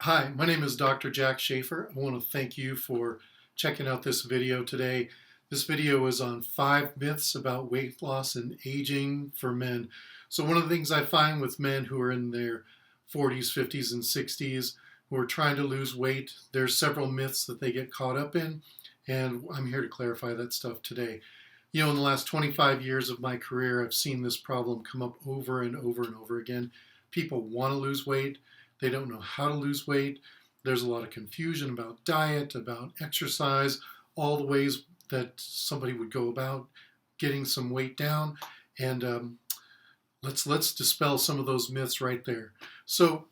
Hi, my name is Dr. Jack Schafer. I want to thank you for checking out this video today. This video is on 5 myths about weight loss and aging for men. So one of the things I find with men who are in their 40s, 50s, and 60s who are trying to lose weight, there's several myths that they get caught up in, and I'm here to clarify that stuff today. In the last 25 years of my career, I've seen this problem come up over and over and over again. People want to lose weight. They don't know how to lose weight. There's a lot of confusion about diet, about exercise, all the ways that somebody would go about getting some weight down. And let's dispel some of those myths right there. So,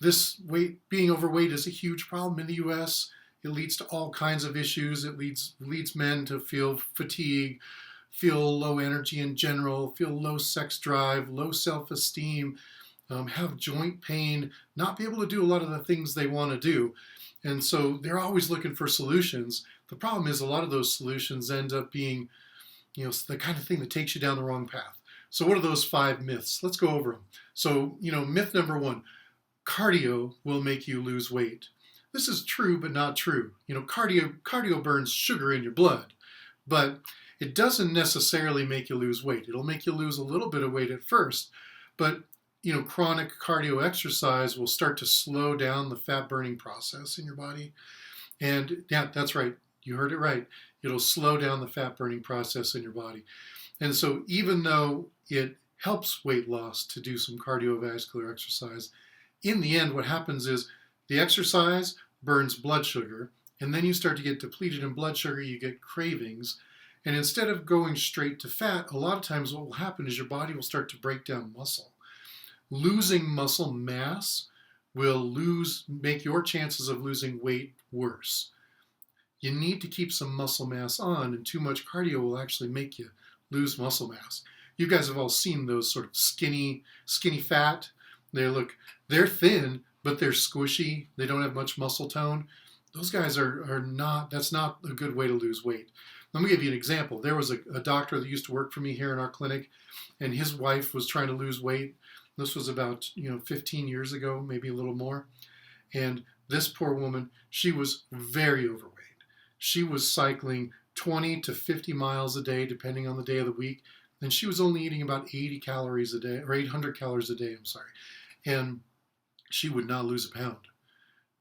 this being overweight is a huge problem in the U.S. It leads to all kinds of issues. It leads men to feel fatigue, feel low energy in general, feel low sex drive, low self-esteem, have joint pain, not be able to do a lot of the things they want to do. And so they're always looking for solutions. The problem is a lot of those solutions end up being, the kind of thing that takes you down the wrong path. So what are those 5 myths? Let's go over them. So, myth number 1, cardio will make you lose weight. This is true, but not true. Cardio burns sugar in your blood, but it doesn't necessarily make you lose weight. It'll make you lose a little bit of weight at first, but chronic cardio exercise will start to slow down the fat burning process in your body. And yeah, that's right. You heard it right. It'll slow down the fat burning process in your body. And so even though it helps weight loss to do some cardiovascular exercise, in the end, what happens is the exercise burns blood sugar, and then you start to get depleted in blood sugar, you get cravings. And instead of going straight to fat, a lot of times what will happen is your body will start to break down muscle. Losing muscle mass will make your chances of losing weight worse. You need to keep some muscle mass on, and too much cardio will actually make you lose muscle mass. You guys have all seen those sort of skinny fat. They're thin, but they're squishy. They don't have much muscle tone. Those guys that's not a good way to lose weight. Let me give you an example. There was a doctor that used to work for me here in our clinic, and his wife was trying to lose weight. This was about 15 years ago, maybe a little more. And this poor woman, she was very overweight. She was cycling 20 to 50 miles a day, depending on the day of the week. And she was only eating about 80 calories a day, or 800 calories a day, I'm sorry. And she would not lose a pound.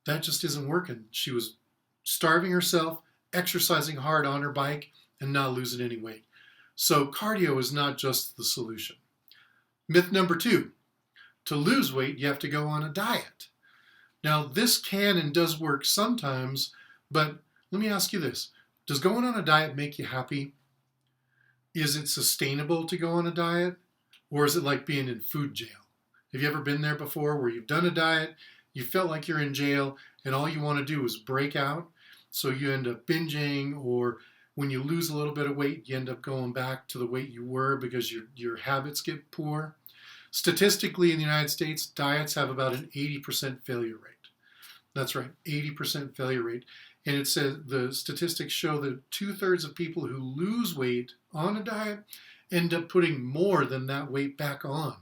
That just isn't working. She was starving herself, exercising hard on her bike, and not losing any weight. So cardio is not just the solution. Myth number 2. To lose weight, you have to go on a diet. Now, this can and does work sometimes, but let me ask you this. Does going on a diet make you happy? Is it sustainable to go on a diet? Or is it like being in food jail? Have you ever been there before where you've done a diet, you felt like you're in jail, and all you want to do is break out? So you end up binging, or when you lose a little bit of weight, you end up going back to the weight you were because your habits get poor. Statistically, in the United States, diets have about an 80% failure rate. That's right, 80% failure rate. And it says the statistics show that 2/3 of people who lose weight on a diet end up putting more than that weight back on.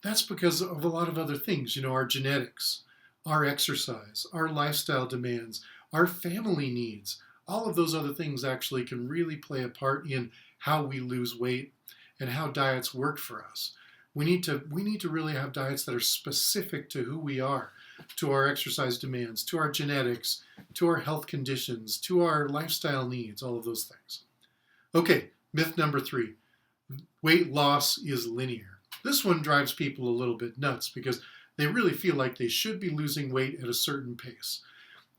That's because of a lot of other things, our genetics, our exercise, our lifestyle demands, our family needs. All of those other things actually can really play a part in how we lose weight and how diets work for us. We need to really have diets that are specific to who we are, to our exercise demands, to our genetics, to our health conditions, to our lifestyle needs, all of those things. Okay, myth number 3. Weight loss is linear. This one drives people a little bit nuts because they really feel like they should be losing weight at a certain pace.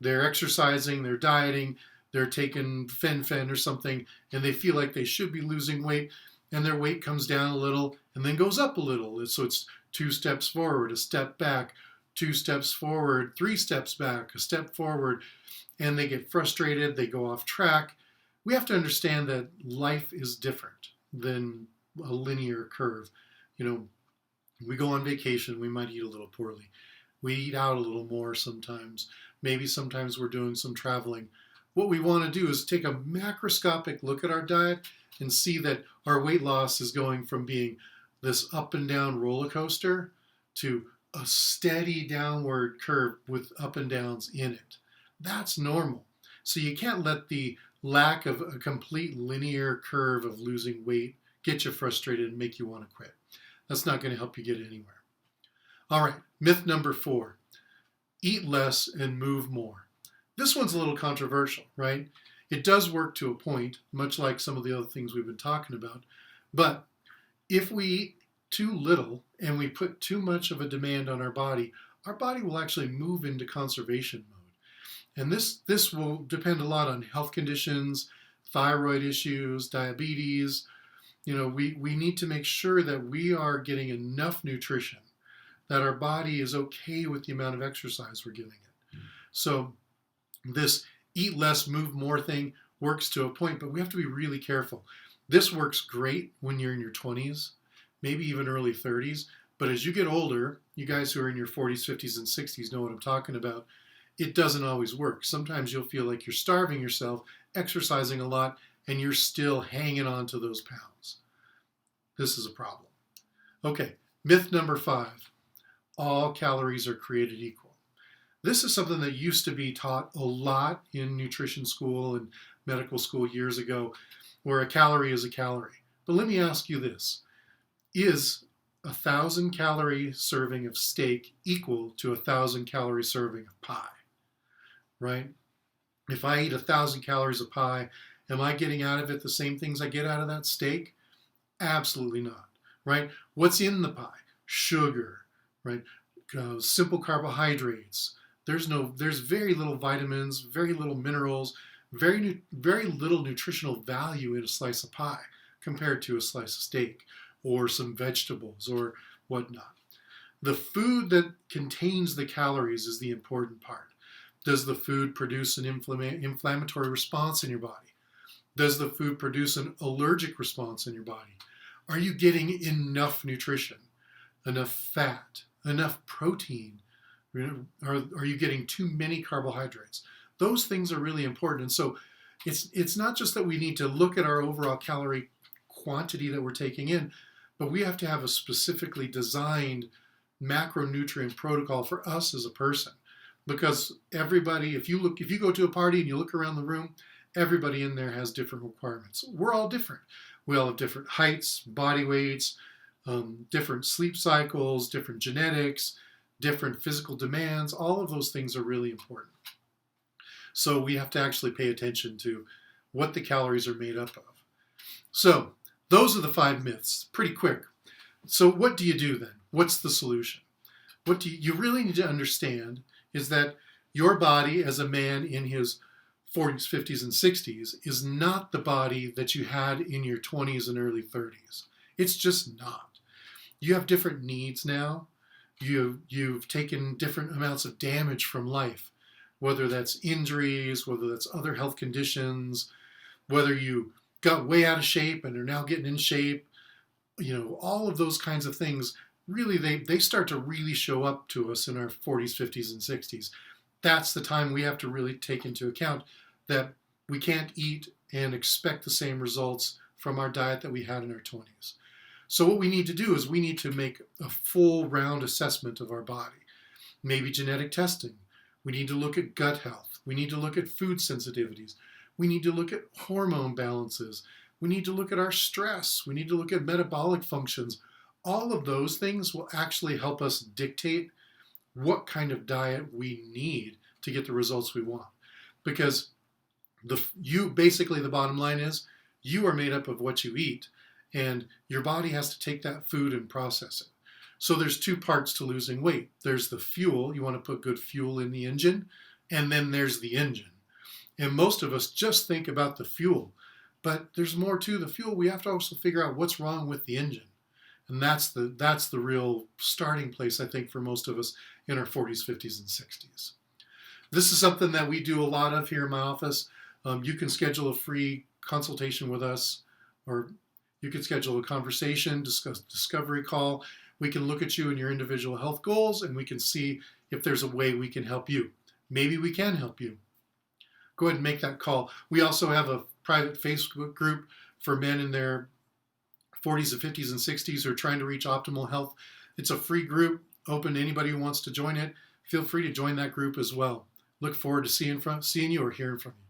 They're exercising, they're dieting, they're taking fen-phen or something, and they feel like they should be losing weight, and their weight comes down a little and then goes up a little. So it's 2 steps forward, a step back, 2 steps forward, 3 steps back, a step forward, and they get frustrated, they go off track. We have to understand that life is different than a linear curve. We go on vacation, we might eat a little poorly. We eat out a little more sometimes. Maybe sometimes we're doing some traveling. What we want to do is take a macroscopic look at our diet and see that our weight loss is going from being this up and down roller coaster to a steady downward curve with up and downs in it. That's normal. So you can't let the lack of a complete linear curve of losing weight get you frustrated and make you want to quit. That's not going to help you get anywhere. All right, myth number 4, eat less and move more. This one's a little controversial, right? It does work to a point, much like some of the other things we've been talking about. But if we eat too little and we put too much of a demand on our body will actually move into conservation mode. And this will depend a lot on health conditions, thyroid issues, diabetes. We need to make sure that we are getting enough nutrition, that our body is okay with the amount of exercise we're giving it. So this eat less, move more thing works to a point, but we have to be really careful. This works great when you're in your 20s, maybe even early 30s, but as you get older, you guys who are in your 40s, 50s, and 60s know what I'm talking about, it doesn't always work. Sometimes you'll feel like you're starving yourself, exercising a lot, and you're still hanging on to those pounds. This is a problem. Okay, myth number 5, all calories are created equal. This is something that used to be taught a lot in nutrition school and medical school years ago, where a calorie is a calorie. But let me ask you this. Is 1,000 calorie serving of steak equal to 1,000 calorie serving of pie? Right? If I eat 1,000 calories of pie, am I getting out of it the same things I get out of that steak? Absolutely not. Right? What's in the pie? Sugar, right? Simple carbohydrates. There's very little vitamins, very little minerals, very little nutritional value in a slice of pie compared to a slice of steak or some vegetables or whatnot. The food that contains the calories is the important part. Does the food produce an inflammatory response in your body? Does the food produce an allergic response in your body? Are you getting enough nutrition, enough fat, enough protein? Are you getting too many carbohydrates? Those things are really important. And so it's not just that we need to look at our overall calorie quantity that we're taking in, but we have to have a specifically designed macronutrient protocol for us as a person. Because everybody, if you go to a party and you look around the room, everybody in there has different requirements. We're all different. We all have different heights, body weights, different sleep cycles, different genetics, different physical demands. All of those things are really important. So we have to actually pay attention to what the calories are made up of. So those are the 5 myths, pretty quick. So what do you do then? What's the solution? What you really need to understand is that your body as a man in his 40s, 50s, and 60s is not the body that you had in your 20s and early 30s. It's just not. You have different needs now. You've taken different amounts of damage from life, whether that's injuries, whether that's other health conditions, whether you got way out of shape and are now getting in shape, all of those kinds of things, really, they start to really show up to us in our 40s, 50s, and 60s. That's the time we have to really take into account that we can't eat and expect the same results from our diet that we had in our 20s. So what we need to do is we need to make a full round assessment of our body. Maybe genetic testing. We need to look at gut health. We need to look at food sensitivities. We need to look at hormone balances. We need to look at our stress. We need to look at metabolic functions. All of those things will actually help us dictate what kind of diet we need to get the results we want. Because basically the bottom line is you are made up of what you eat, and your body has to take that food and process it. So there's 2 parts to losing weight. There's the fuel. You want to put good fuel in the engine, and then there's the engine. And most of us just think about the fuel, but there's more to the fuel. We have to also figure out what's wrong with the engine. And that's the real starting place, I think, for most of us in our 40s, 50s, and 60s. This is something that we do a lot of here in my office. You can schedule a free consultation with us, or you can schedule a conversation, discovery call. We can look at you and your individual health goals, and we can see if there's a way we can help you. Maybe we can help you. Go ahead and make that call. We also have a private Facebook group for men in their 40s and 50s and 60s who are trying to reach optimal health. It's a free group. open to anybody who wants to join it. Feel free to join that group as well. Look forward to seeing you or hearing from you.